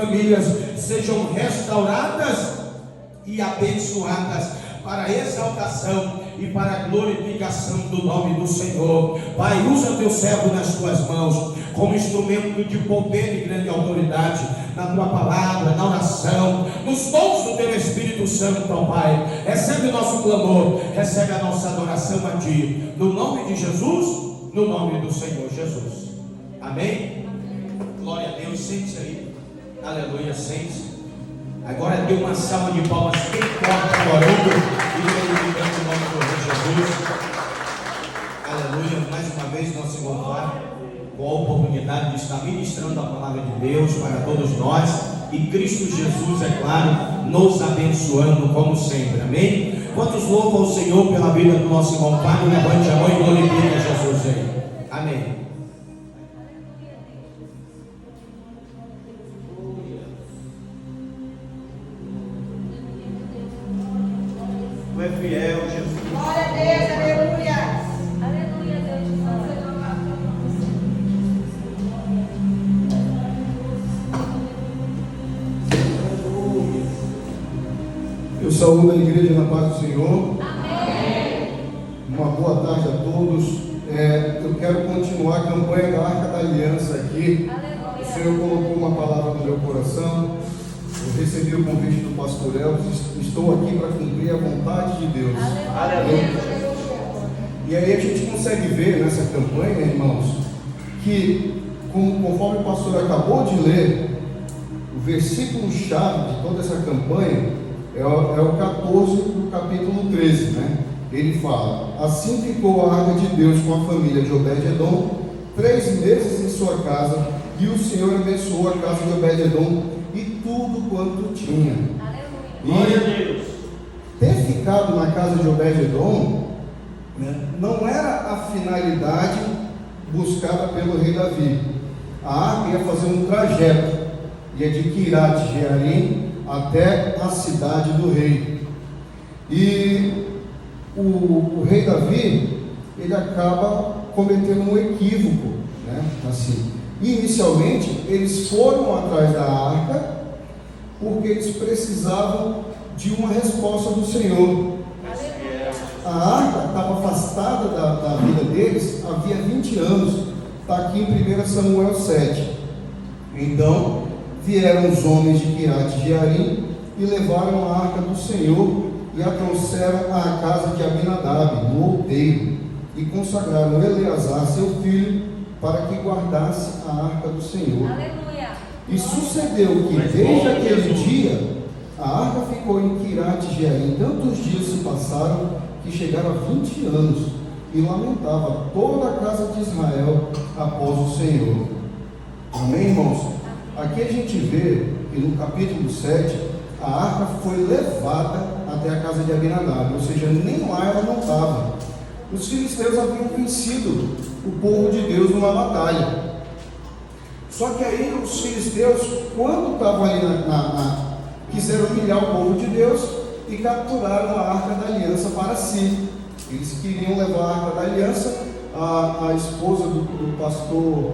famílias sejam restauradas e abençoadas para a exaltação e para a glorificação do nome do Senhor. Pai, usa teu servo nas tuas mãos como instrumento de poder e grande autoridade na tua palavra, na oração, nos dons do teu Espírito Santo, ó Pai. Recebe o nosso clamor, recebe a nossa adoração a ti, no nome de Jesus, no nome do Senhor Jesus. Amém? Glória a Deus. Sente-se aí. Aleluia, sente-se. Agora dê uma salva de palmas bem forte, adorando e glorificando o nome do Senhor Jesus. Aleluia. Mais uma vez nós se louvar com a oportunidade de estar ministrando a palavra de Deus para todos nós, e Cristo Jesus, é claro, nos abençoando como sempre. Amém? Quantos louvam o Senhor pela vida do nosso irmão Fábio? Levante a mão e glorifique Jesus aí. Amém. Tu é fiel, Jesus. Glória a Deus, aleluia. Aleluia, Deus. Eu saúdo a igreja na paz do Senhor. Amém. Uma boa tarde a todos. Eu quero continuar a campanha da Arca da Aliança aqui. Aleluia. O Senhor colocou uma palavra no meu coração. Eu recebi o convite do pastor Elvis. Estou aqui para cumprir a vontade de Deus. Aleluia. E aí a gente consegue ver nessa campanha, irmãos, que conforme o pastor acabou de ler, o versículo-chave de toda essa campanha é o 14 do capítulo 13, né? Ele fala: assim ficou a arca de Deus com a família de Obed-edom 3 meses em sua casa, e o Senhor abençoou a casa de Obed-edom e tudo quanto tinha. Aleluia. Glória a Deus. Ter ficado na casa de Obed-edom, né, não era a finalidade buscada pelo rei Davi. A arca ia fazer um trajeto, ia de Quirat Jearim até a cidade do rei. E o rei Davi, ele acaba cometendo um equívoco, né? Assim, inicialmente eles foram atrás da arca porque eles precisavam de uma resposta do Senhor. A arca estava afastada da vida deles havia 20 anos. Está aqui em 1 Samuel 7. Então vieram os homens de Quirat Jearim e levaram a arca do Senhor e a trouxeram à casa de Abinadab, no outeiro, e consagraram Eleazar, seu filho, para que guardasse a arca do Senhor. Aleluia. E sucedeu que desde aquele dia a arca ficou em Quirat Jearim. Tantos dias se passaram que chegaram a 20 anos, e lamentava toda a casa de Israel após o Senhor. Amém, irmãos? Aqui a gente vê que no capítulo 7 a arca foi levada até a casa de Abinadab, ou seja, nem lá ela não estava. Os filisteus haviam vencido o povo de Deus numa batalha. Só que aí os filisteus, quando estavam ali quiseram humilhar o povo de Deus e capturaram a arca da aliança para si. Eles queriam levar a arca da aliança. A esposa do pastor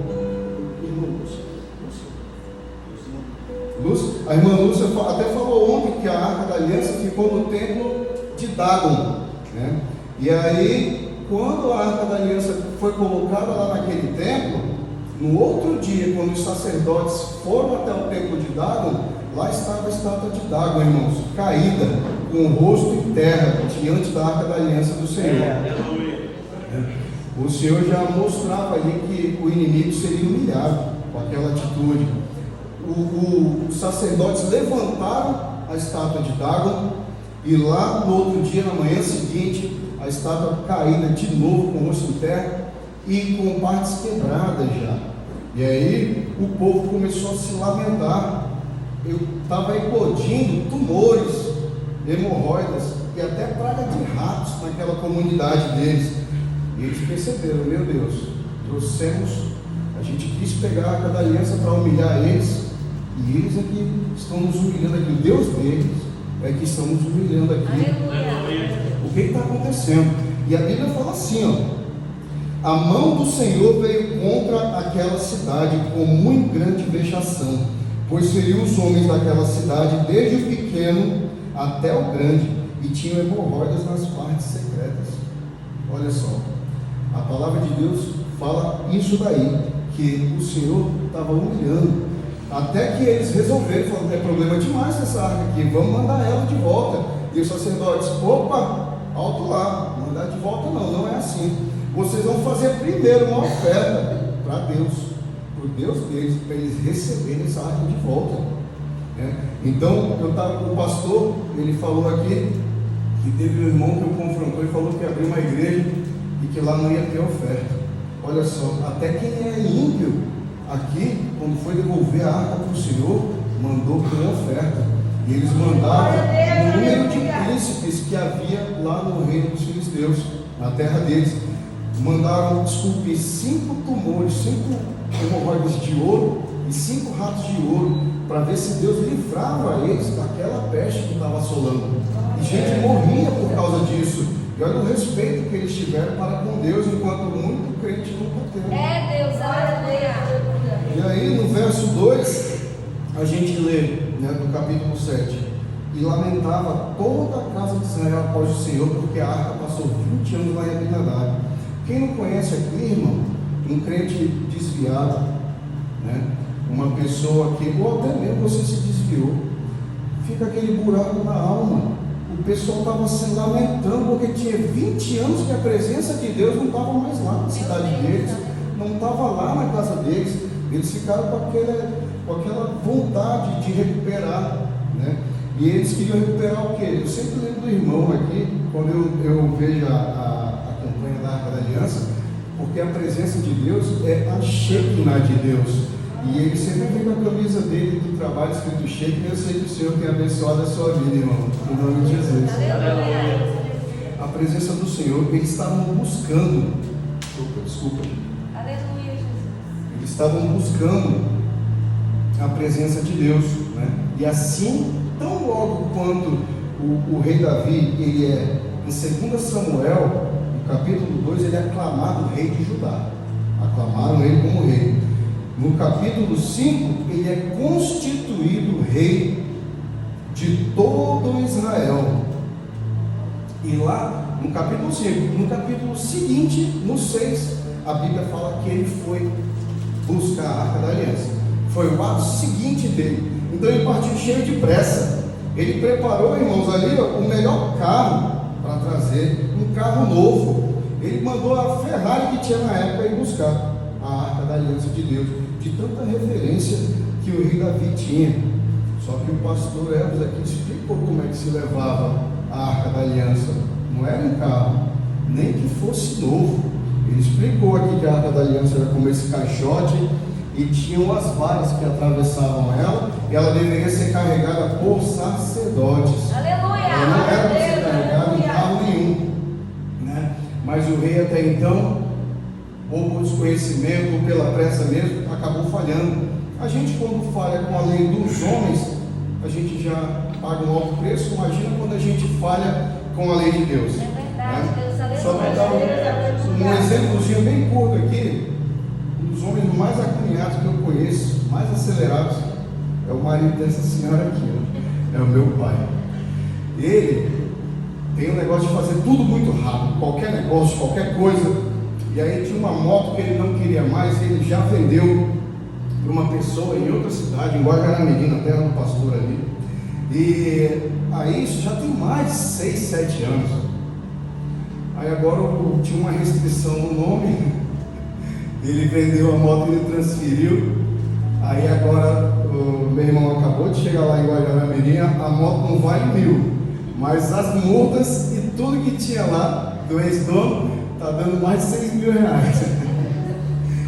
Lúcia, a irmã Lúcia até falou ontem que a arca da aliança ficou no templo de Dagon, né? E aí, quando a arca da aliança foi colocada lá naquele templo, no outro dia, quando os sacerdotes foram até o templo de Dagon, lá estava a estátua de Dagon, irmãos, caída, com o rosto em terra, diante da arca da aliança do Senhor. O Senhor já mostrava ali que o inimigo seria humilhado com aquela atitude. Os sacerdotes levantaram a estátua de Dagon, e lá no outro dia, na manhã seguinte, a estátua caída de novo, com o rosto em terra e com partes quebradas já. E aí o povo começou a se lamentar. Estava eclodindo tumores, hemorroidas e até praga de ratos naquela comunidade deles. E eles perceberam: meu Deus, a gente quis pegar a arca da aliança para humilhar eles, e eles aqui estão nos humilhando aqui. O Deus deles é que estão nos humilhando aqui. Aleluia. O que está acontecendo? E a Bíblia fala assim, ó: a mão do Senhor veio contra aquela cidade com muito grande vexação, pois feriu os homens daquela cidade, desde o pequeno até o grande, e tinham hemorroidas nas partes secretas. Olha só, a palavra de Deus fala isso daí, que o Senhor estava humilhando, até que eles resolveram, falaram, é problema demais essa arca aqui, vamos mandar ela de volta. E os sacerdotes, opa, alto lá, mandar de volta não é assim. Vocês vão fazer primeiro uma oferta para Deus, para o Deus deles, para eles receberem essa arca de volta. Então, o pastor, ele falou aqui, que teve um irmão que o confrontou e falou que abriu uma igreja e que lá não ia ter oferta. Olha só, até quem é ímpio aqui, quando foi devolver a arca para o Senhor, mandou com oferta. E eles mandaram o número de príncipes que havia lá no reino dos filisteus, na terra deles. Mandaram, 5 tumores, 5 hemorroidas de ouro e 5 ratos de ouro, para ver se Deus livrava eles daquela peste que estava assolando. E gente morria por causa disso. E olha o respeito que eles tiveram para com Deus, enquanto muito crente nunca teve. É Deus, aleluia. E aí no verso 2, a gente lê, do capítulo 7, e lamentava toda a casa de Israel após o Senhor, porque a arca passou 20 anos lá em Abinadab. Quem não conhece aqui, irmão, um crente desviado, uma pessoa que, ou até mesmo você se desviou, fica aquele buraco na alma. O pessoal estava se lamentando porque tinha 20 anos que a presença de Deus não estava mais lá na cidade deles, não estava lá na casa deles. Eles ficaram com aquela vontade de recuperar, E eles queriam recuperar o quê? Eu sempre lembro do irmão aqui, quando eu vejo a campanha da Arca da Aliança, porque a presença de Deus é a Shekinah de Deus. E ele sempre vem com a camisa dele do trabalho escrito Shekinah. Eu sei que o Senhor tem abençoado a sua vida, irmão, em nome de Jesus. A presença do Senhor, eles estavam buscando. Desculpa. Aleluia, Jesus. Eles estavam buscando a presença de Deus, E assim, tão logo quanto o rei Davi, ele é, em 2 Samuel, no capítulo 2, ele é aclamado rei de Judá. Aclamaram ele como rei. No capítulo 5, ele é constituído rei de todo Israel. E lá, no capítulo 5, no capítulo seguinte, no 6, a Bíblia fala que ele foi buscar a Arca da Aliança. Foi o ato seguinte dele. Então ele partiu cheio de pressa. Ele preparou, irmãos, ali o melhor carro para trazer, um carro novo. Ele mandou a Ferrari que tinha na época ir buscar a Arca da Aliança de Deus, de tanta reverência que o rei Davi tinha. Só que o pastor Elvis aqui explicou como é que se levava a Arca da Aliança. Não era em carro, nem que fosse novo. Ele explicou aqui que a Arca da Aliança era como esse caixote e tinham as varas que atravessavam ela, e ela deveria ser carregada por sacerdotes. Aleluia! Ela não era para ser carregada em carro nenhum, Mas o rei até então, ou por desconhecimento, ou pela pressa mesmo, acabou falhando. A gente, quando falha com a lei dos homens, a gente já paga um alto preço. Imagina quando a gente falha com a lei de Deus. É verdade, Deus, aleluia. Só para dar um exemplozinho bem curto aqui. Um dos homens mais acunhados que eu conheço, mais acelerados, é o marido dessa senhora aqui, é o meu pai. Ele tem um negócio de fazer tudo muito rápido, qualquer negócio, qualquer coisa. E aí tinha uma moto que ele não queria mais, ele já vendeu para uma pessoa em outra cidade, em Guajaramirim, na terra do pastor ali. E aí isso já tem mais de 6, 7 anos. Aí agora tinha uma restrição no nome, ele vendeu a moto e ele transferiu. Aí agora o meu irmão acabou de chegar lá em Guajaramirim, a moto não vale 1.000, mas as multas e tudo que tinha lá do ex-dono está dando mais de 6 mil reais.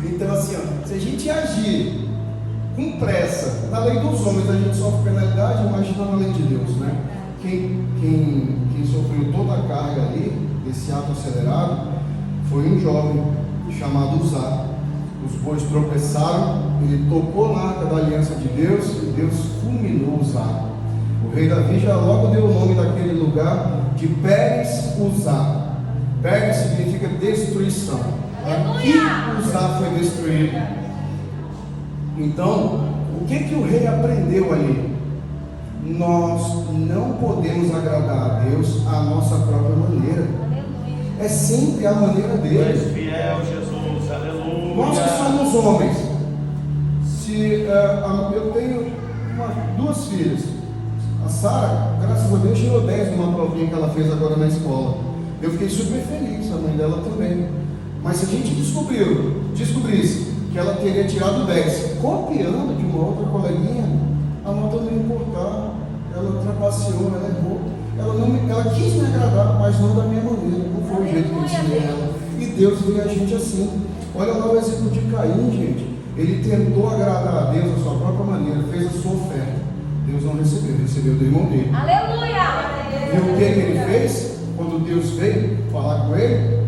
Então assim, se a gente agir com pressa, na lei dos homens a gente sofre penalidade, imagina na lei de Deus, Quem sofreu toda a carga ali, desse ato acelerado, foi um jovem chamado Uzá. Os bois tropeçaram, ele tocou na Arca da Aliança de Deus e Deus fulminou Uzá. O rei Davi já logo deu o nome daquele lugar de Pérez Uzá. Pérez significa destruição. Aqui Uzá foi destruído. Então, O que o rei aprendeu ali? Nós não podemos agradar a Deus à nossa própria maneira. Aleluia. É sempre a maneira Tu dele. és fiel, Jesus, aleluia. Nós que somos homens, eu tenho duas filhas. A Sara, graças a Deus, tirou 10 numa provinha que ela fez agora na escola. Eu fiquei super feliz, a mãe dela também. Mas se a gente descobrisse que ela teria tirado 10, copiando de uma outra coleguinha, a nota não ia importar. Ela trapaceou, ela errou. Ela quis me agradar, mas não da minha maneira. Não foi o jeito que eu ensinei ela. E Deus vê a gente assim. Olha lá o exemplo de Caim, gente. Ele tentou agradar a Deus da sua própria maneira, fez a sua oferta. Deus não recebeu do irmão dele. Aleluia. E o que ele fez? Quando Deus veio falar com ele,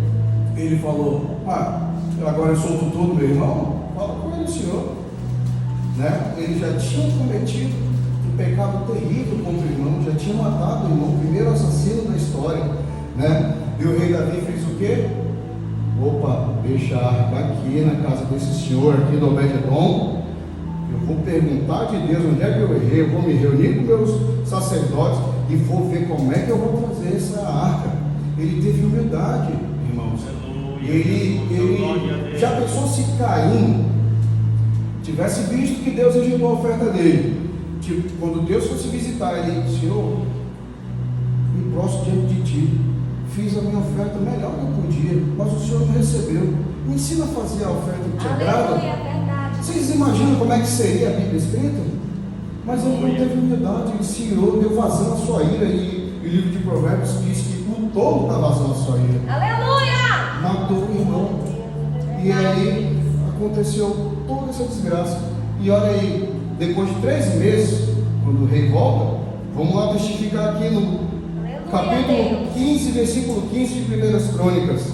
ele falou: agora eu sou o tutor do meu irmão? Fala com ele, senhor. Né? Ele já tinha cometido um pecado terrível contra o irmão, já tinha matado o irmão, o primeiro assassino da história. Né? E o rei Davi fez o quê? Opa, deixa a arca aqui na casa desse senhor aqui do Obed-Edom. Eu vou perguntar de Deus onde é que eu errei, eu vou me reunir com meus sacerdotes e vou ver como é que eu vou fazer essa arca. Ele teve humildade, irmãos. Ele já pensou se Caim tivesse visto que Deus rejeitou a oferta dele? Tipo, quando Deus fosse visitar ele, Senhor, me prostro diante de ti, fiz a minha oferta melhor que eu podia, mas o Senhor não recebeu. Me ensina a fazer a oferta que te agrada. Aleluia, verdade. Vocês imaginam como é que seria a Bíblia escrita? Mas ele não teve humildade, ele se irou, deu vazão à sua ira. E o livro de Provérbios diz que o tolo dá vazão à sua ira. Aleluia. Matou o irmão. E aí aconteceu toda essa desgraça. E olha aí, depois de 3 meses, quando o rei volta, vamos lá testificar aqui no capítulo 15, versículo 15 de 1 Crônicas.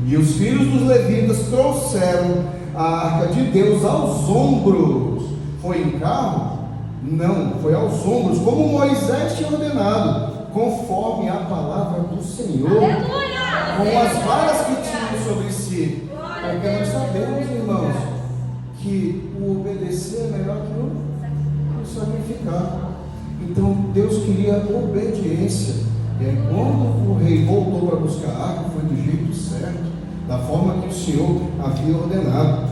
E os filhos dos levitas trouxeram a arca de Deus aos ombros. Foi em carro? Não, foi aos ombros, como Moisés tinha ordenado, conforme a palavra do Senhor. Aleluia. Com as varas que tinham sobre si. Porque nós sabemos, irmãos, que o obedecer é melhor que o sacrificar. Então Deus queria obediência. E aí, quando o rei voltou para buscar a arca, foi do jeito certo, da forma que o Senhor havia ordenado.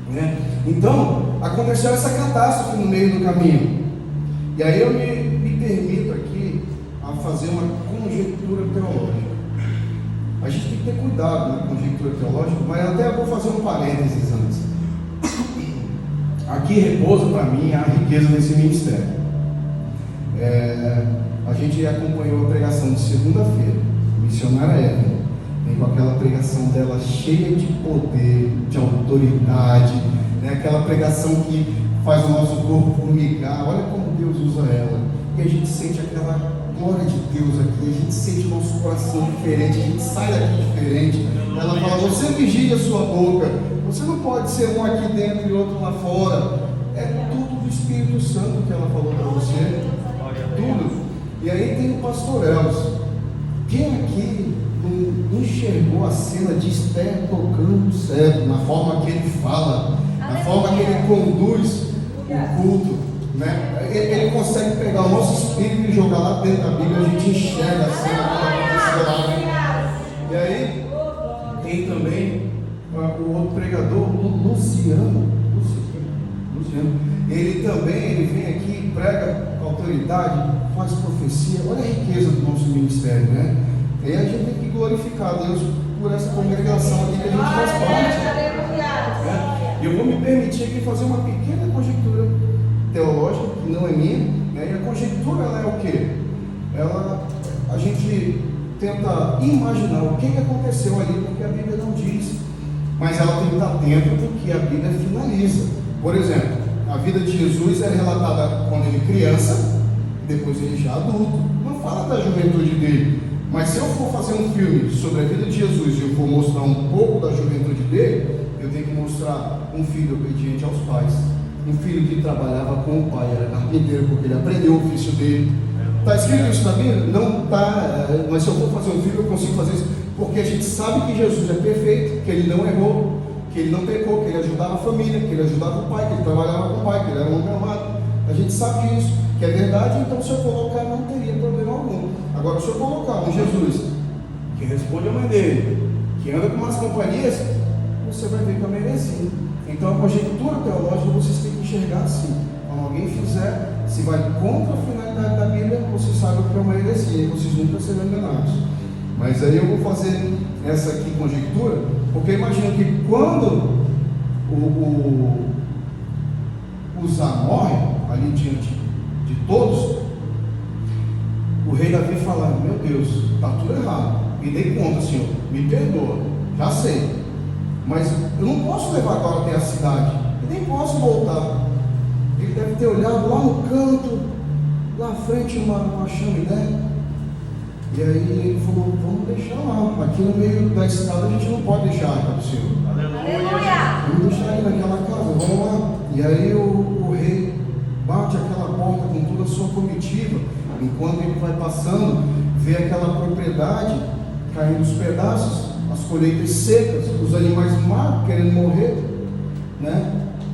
Né? Então, aconteceu essa catástrofe no meio do caminho. E aí eu me permito aqui a fazer uma conjectura teológica. A gente tem que ter cuidado na conjectura teológica, mas até eu vou fazer um parênteses antes. Aqui repousa para mim a riqueza desse ministério. A gente acompanhou a pregação de segunda-feira, missionária Evelyn, vem com aquela pregação dela cheia de poder, de autoridade, né? Aquela pregação que faz o nosso corpo formigar. Olha como Deus usa ela, e a gente sente aquela glória de Deus aqui, a gente sente o nosso coração diferente, a gente sai daqui diferente. Ela fala: você vigia a sua boca, você não pode ser um aqui dentro e outro lá fora. É tudo do Espírito Santo que ela falou para você, tudo. E aí tem o pastor Elcio. Quem aqui não enxergou a cena de Esther tocando o cego, na forma que ele fala, na forma que ele conduz o culto, né? Ele consegue pegar o nosso espírito e jogar lá dentro da Bíblia, a gente enxerga a cena que aconteceu lá. E aí tem também o outro pregador, o Luciano. Ele também vem aqui, prega com autoridade, faz profecia. Olha a riqueza do nosso ministério, né? E aí a gente tem que glorificar a Deus por essa congregação aqui que a gente faz parte. Né? E eu vou me permitir aqui fazer uma pequena conjectura teológica, que não é minha, né? E a conjectura, ela é o quê? A gente tenta imaginar o que aconteceu ali, porque a Bíblia não diz, mas ela tem que estar dentro do que a Bíblia finaliza. Por exemplo, a vida de Jesus é relatada quando ele criança, depois ele já adulto. Não fala da juventude dele, mas se eu for fazer um filme sobre a vida de Jesus e eu for mostrar um pouco da juventude dele, eu tenho que mostrar um filho obediente aos pais, um filho que trabalhava com o pai, era carpinteiro, porque ele aprendeu o ofício dele. Está escrito isso na Bíblia? Não está, mas se eu for fazer um filme eu consigo fazer isso, porque a gente sabe que Jesus é perfeito, que ele não errou, que ele não pecou, que ele ajudava a família, que ele ajudava o pai, que ele trabalhava com o pai, que ele era um homem amado. A gente sabe disso, que é verdade, então se eu colocar não teria problema algum. Agora, se eu colocar um Jesus que responde a mãe dele, que anda com umas companhias, você vai ver que é uma heresia. Então a conjectura teológica vocês têm que enxergar assim. Quando alguém fizer, se vai contra a finalidade da Bíblia, vocês sabem que é uma heresia, e vocês nunca serão enganados. Mas aí eu vou fazer essa aqui conjectura, porque imagino que quando Uzá morre, ali diante de todos, o rei Davi fala: meu Deus, está tudo errado, me dei conta, Senhor, me perdoa, já sei, mas eu não posso levar agora até a cidade, eu nem posso voltar. Ele deve ter olhado lá no canto, lá à frente uma chaminé, e aí ele falou: vamos deixar lá, aqui no meio da estrada a gente não pode deixar a arca do Senhor. Aleluia. Vamos deixar aí naquela casa, vamos lá. E aí o rei bate aquela porta com toda a sua comitiva. Enquanto ele vai passando, vê aquela propriedade caindo os pedaços, as colheitas secas, os animais magros querendo morrer, né?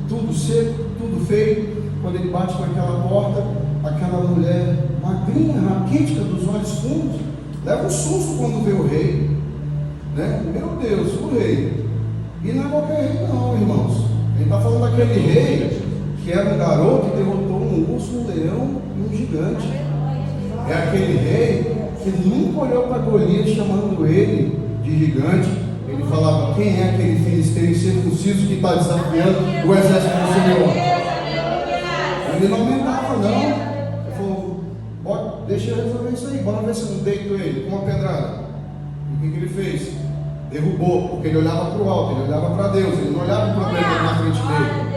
Tudo seco, tudo feio. Quando ele bate naquela porta, aquela mulher magrinha, raquítica, dos olhos fundos, leva um susto quando vê o rei, né? Meu Deus, o rei. E não é qualquer rei não, irmãos. Ele está falando daquele rei que era um garoto que derrotou um urso, um leão e um gigante. É aquele rei que nunca olhou para Golias chamando ele de gigante. Ele falava: quem é aquele filisteu incircunciso que está desafiando o exército do Senhor? Ele não aumentava não. Ele falou: deixa eu resolver isso aí, bora ver se eu não deito ele com uma pedrada. E o que ele fez? Derrubou, porque ele olhava para o alto, ele olhava para Deus, ele não olhava para o problema na frente dele.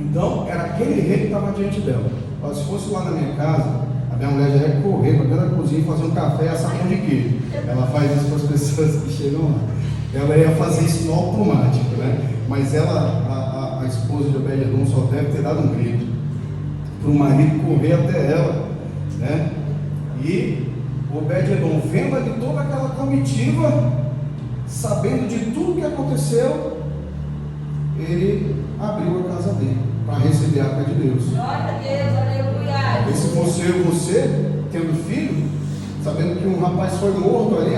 Então, era aquele rei que estava diante dela. Mas se fosse lá na minha casa, a minha mulher já ia correr para dentro da cozinha e fazer um café a sapão de queijo. Ela faz isso para as pessoas que chegam lá. Ela ia fazer isso no automático, né? Mas ela, a esposa de Obed-Edom, só deve ter dado um grito para o marido correr até ela, né? E Obed-Edom, vendo ali toda aquela comitiva, sabendo de tudo que aconteceu, ele abriu a casa dele para receber a arca de Deus. Glória a Deus, aleluia. E se fosse eu, você, tendo filho, sabendo que um rapaz foi morto ali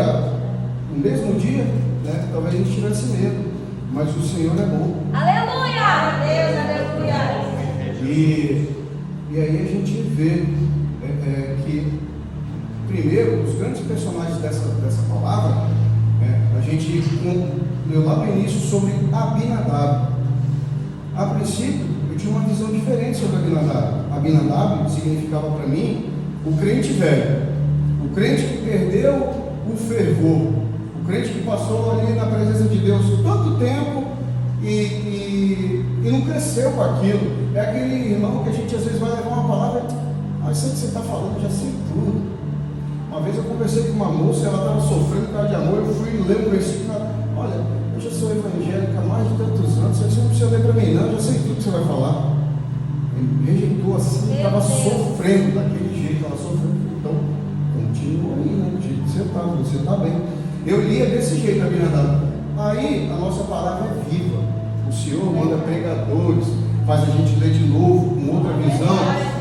no mesmo dia, né, talvez a gente tivesse medo, mas o Senhor é bom. Aleluia. Glória a Deus, aleluia. E aí a gente vê que, primeiro, os grandes personagens dessa palavra, a gente leu lá no início sobre Abinadab. A princípio, eu tinha uma visão diferente sobre Abinadab. Abinadab significava para mim o crente velho, o crente que perdeu o fervor, o crente que passou ali na presença de Deus tanto tempo e não cresceu com aquilo. É aquele irmão que a gente às vezes vai levar uma palavra: sei que você está falando, já sei tudo. Uma vez eu conversei com uma moça, ela estava sofrendo por causa de amor, eu fui ler um versículo: olha, eu já sou evangélica há mais de tantos anos, você não precisa ler para mim não, eu já sei tudo que você vai falar. Ele rejeitou assim, estava sofrendo daquele jeito, ela sofrendo. Então, continua aí, né? Do jeito que você está bem. Eu lia desse jeito a Abinadab. Aí a nossa palavra é viva. O Senhor manda pregadores, faz a gente ler de novo, com outra visão.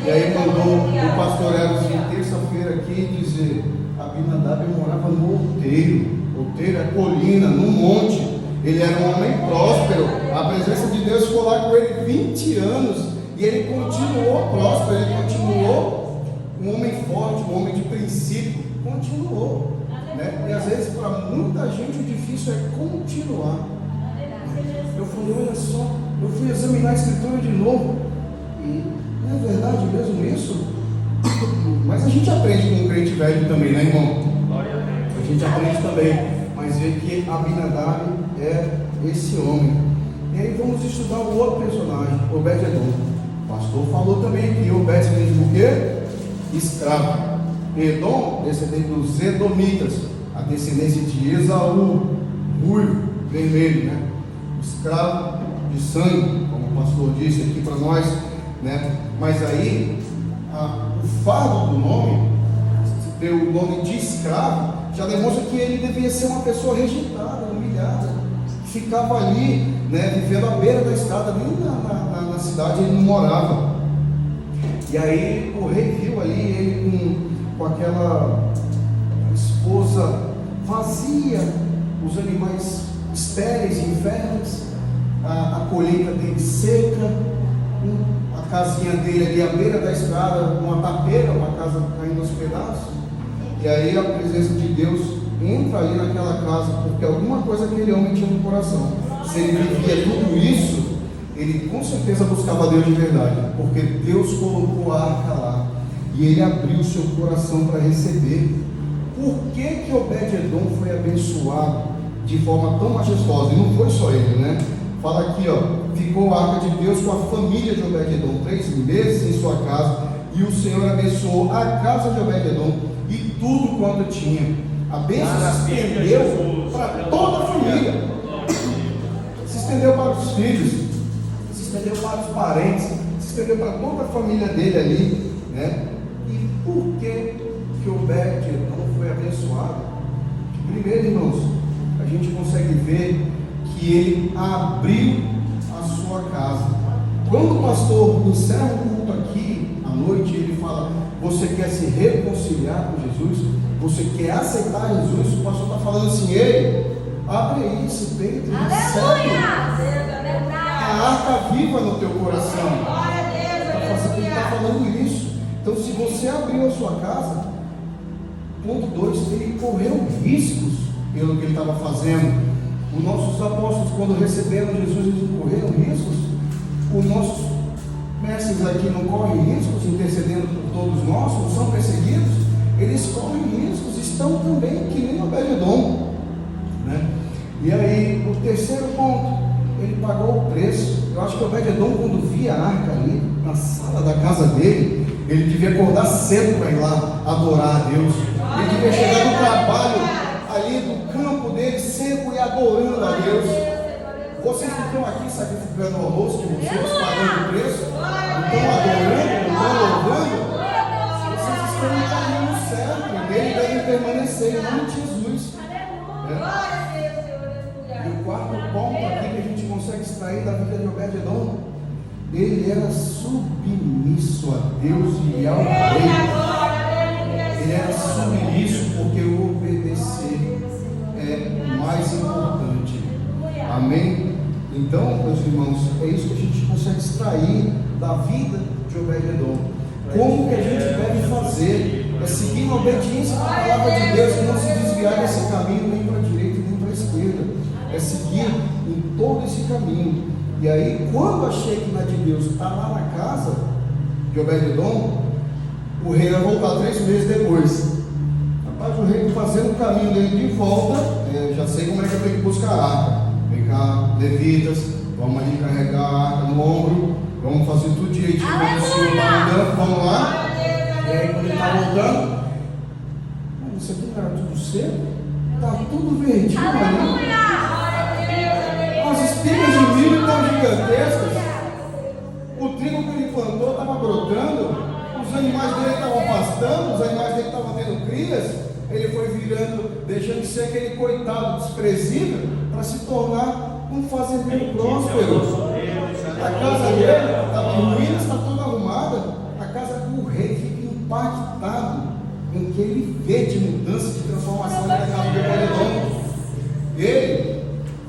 E aí mandou o pastor Elcio terça-feira aqui dizer: Abinadab morava no outeiro. Outeiro é colina, no monte. Ele era um homem próspero. A presença de Deus ficou lá com ele 20 anos. E ele continuou próspero, ele continuou um homem forte, um homem de princípio. Continuou. Né? E às vezes para muita gente o difícil é continuar. Eu falei: olha só, eu fui examinar a escritura de novo. E não é verdade mesmo isso? Mas a gente aprende com um crente velho também, né, irmão? A gente aprende também, mas vê que Abinadab é esse homem. E aí vamos estudar o outro personagem, Obed-Edom. O pastor falou também que Obed significa o quê? Escravo. Edom, descendente dos Edomitas, a descendência de Esaú, ruivo, vermelho, né? Escravo de sangue, como o pastor disse aqui para nós, né? Mas aí, o fardo do nome, ter o nome de escravo, já demonstra que ele devia ser uma pessoa rejeitada, humilhada, ficava ali, né, vivendo à beira da estrada, nem na cidade ele não morava. E aí o rei viu ali ele com aquela esposa vazia, os animais estéreis, enfermos, a colheita dele seca, a casinha dele ali à beira da estrada, uma tapeira, uma casa caindo aos pedaços. E aí a presença de Deus entra ali naquela casa, porque alguma coisa aquele homem tinha no coração. Se ele vivia tudo isso, ele com certeza buscava Deus de verdade, porque Deus colocou a arca lá e ele abriu o seu coração para receber. Por que Obed-Edom foi abençoado de forma tão majestosa? E não foi só ele, né? Fala aqui, ó, ficou a arca de Deus com a família de Obed-Edom 3 meses em sua casa, e o Senhor abençoou a casa de Obed-Edom e tudo quanto tinha. A bênção se estendeu para toda a família, se estendeu para os filhos, se estendeu para os parentes, se estendeu para toda a família dele ali, né? E por que Obed-Edom foi abençoado? Primeiro, irmãos, a gente consegue ver que ele abriu a sua casa. Quando o pastor encerra o culto aqui à noite, ele fala: você quer se reconciliar com Jesus? Você quer aceitar Jesus? O pastor está falando assim: ei, abre aí esse peito e recebe a arca viva no teu coração. Ele está falando isso. Então, se você abriu a sua casa, ponto 2, ele correu riscos pelo que ele estava fazendo. Os nossos apóstolos, quando receberam Jesus, eles não correram riscos. Os nossos mestres aqui não correm riscos, intercedendo por todos nós, não são perseguidos. Eles correm riscos, estão também que nem Obed-Edom, né? E aí, o terceiro ponto, ele pagou o preço. Eu acho que Obed-Edom, quando via a arca ali na sala da casa dele, ele devia acordar cedo para ir lá adorar a Deus. Ele devia chegar no trabalho ali do campo dele, seco e adorando a Deus. Vocês que estão aqui sacrificando o almoço de vocês, pagando o preço, estão adorando, estão louvando, vocês estão no caminho certo, eles devem permanecer em nome de Jesus. E o quarto ponto aqui que a gente consegue extrair da vida de Obed-Edom: ele era submisso a Deus e ao rei. Ele era submisso porque o obedecer é o mais importante. Amém? Então, meus irmãos, é isso que a gente consegue extrair da vida de Obed-Edom. Como que a gente deve fazer? É seguir na obediência da palavra de Deus e não se desviar desse caminho nem para a direita nem para a esquerda. É seguir em todo esse caminho. E aí, quando a Shekinah de Deus está lá na casa de Obed-Edom, o rei vai voltar 3 meses depois. Rapaz, o rei fazendo o caminho dele de volta, já sei como é que eu tenho que buscar a arca. Vem cá, levitas, vamos ali carregar a arca no ombro, vamos fazer tudo direitinho como o Senhor está mandando, vamos lá. E aí, quando ele está voltando, isso aqui não era tudo seco? Está tudo verdinho ali. As espigas de milho estão gigantescas. O trigo que ele plantou estava brotando. Os animais dele estavam pastando. Os animais dele estavam tendo crias. Ele foi virando, deixando de ser aquele coitado desprezível, para se tornar um fazendeiro próspero. A casa dele estava em ruínas, está toda arrumada. A casa do rei fica impactado com o que ele vê de mudança, de transformação na casa do Obed-Edom. Ele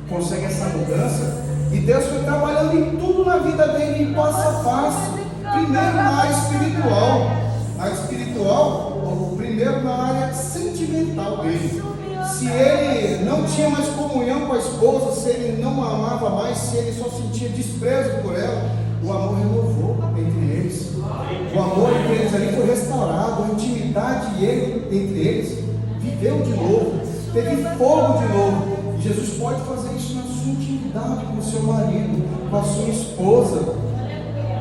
consegue essa mudança e Deus foi trabalhando em tudo na vida dele, em passo a passo. Primeiro na área espiritual. Na área espiritual, primeiro na área sentimental dele. Se ele não tinha mais comunhão com a esposa, se ele não amava mais, se ele só sentia desprezo por ela, o amor renovou entre eles. O amor entre eles ali foi restaurado, a intimidade entre eles viveu de novo, teve fogo de novo. E Jesus pode fazer isso na sua intimidade com o seu marido, com a sua esposa.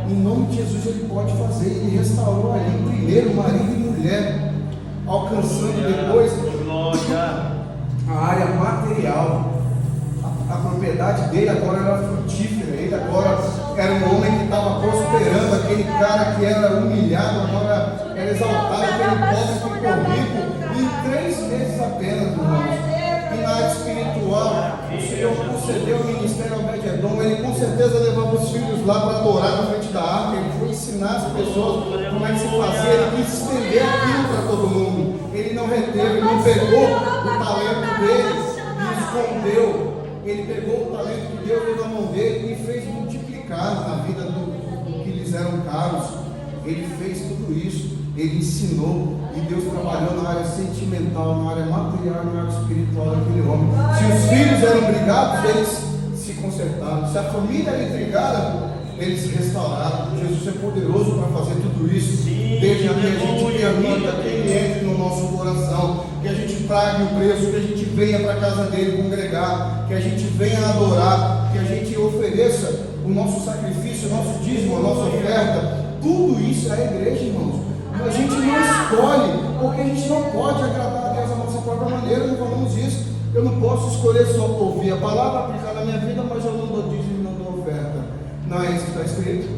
Em nome de Jesus ele pode fazer. Ele restaurou ali primeiro marido e mulher, alcançando depois a área material. A propriedade dele agora era frutífera. Ele agora era um homem que estava prosperando. Aquele cara que era humilhado agora era exaltado. Aquele pobre ficou rico em 3 meses apenas, irmãos. E na área espiritual, o Senhor Senhor concedeu o ministério ao Obed-Edom, ele com certeza levava os filhos lá para adorar na frente da arca, ele foi ensinar as pessoas como é que se fazia, ele quis estender aquilo para todo mundo. Ele não reteve, ele não pegou o talento dele e escondeu. Ele pegou o talento que Deus deu na mão dele e fez multiplicar na vida do que lhes eram caros. Ele fez tudo isso, ele ensinou, e Deus trabalhou na área sentimental, na área material, na área espiritual daquele homem. Se os filhos eram brigados, eles se consertaram. Se a família era intrigada, eles se restauraram. Jesus é poderoso para fazer tudo isso. Desde que a gente permita que Ele entre no nosso coração, que a gente pague o preço, que a gente venha para a casa dele congregar, que a gente venha adorar, que a gente ofereça o nosso sacrifício, o nosso dízimo, a nossa oferta. Tudo isso é a igreja, irmãos. A gente não escolhe, porque a gente não pode agradar a Deus da nossa própria maneira. Nós falamos isso. Eu não posso escolher só ouvir a palavra, aplicar na minha vida, mas eu não dou dízimo e não dou oferta. Não é isso que está escrito.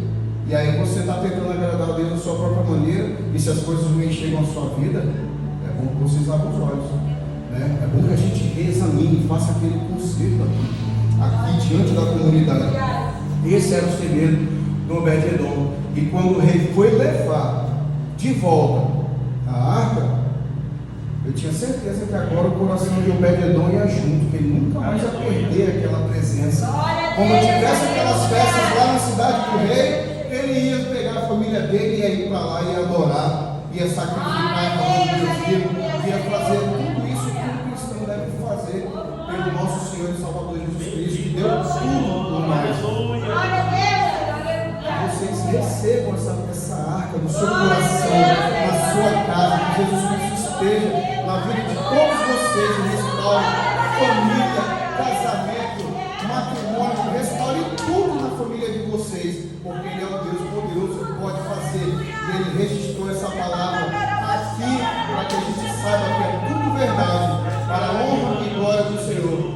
E aí você está tentando agradar a Deus da sua própria maneira, e se as coisas ruins chegam à sua vida, é bom que vocês abram os olhos, né? É bom que a gente reexamine, faça aquele conserto aqui diante da comunidade. Esse era o segredo do Obed-Edom. E quando o rei foi levar de volta a arca, eu tinha certeza que agora o coração de Obed-Edom ia junto, que ele nunca mais ia perder aquela presença. Quando tivesse aquelas festas lá na cidade do rei, ele ia pegar a família dele, ia ir para lá, ia adorar, ia sacrificar, ia fazer tudo isso que um cristão deve fazer pelo nosso Senhor e Salvador Jesus Cristo, que deu tudo por nós. Vocês recebam essa arca no seu coração, na sua casa, que Jesus Cristo esteja na vida de todos vocês, e restaure família, casamento, matrimônio, restaure tudo na família de vocês, porque Ele é um Deus poderoso que pode fazer. E Ele registrou essa palavra aqui para que a gente saiba que é tudo verdade, para a honra e glória do Senhor.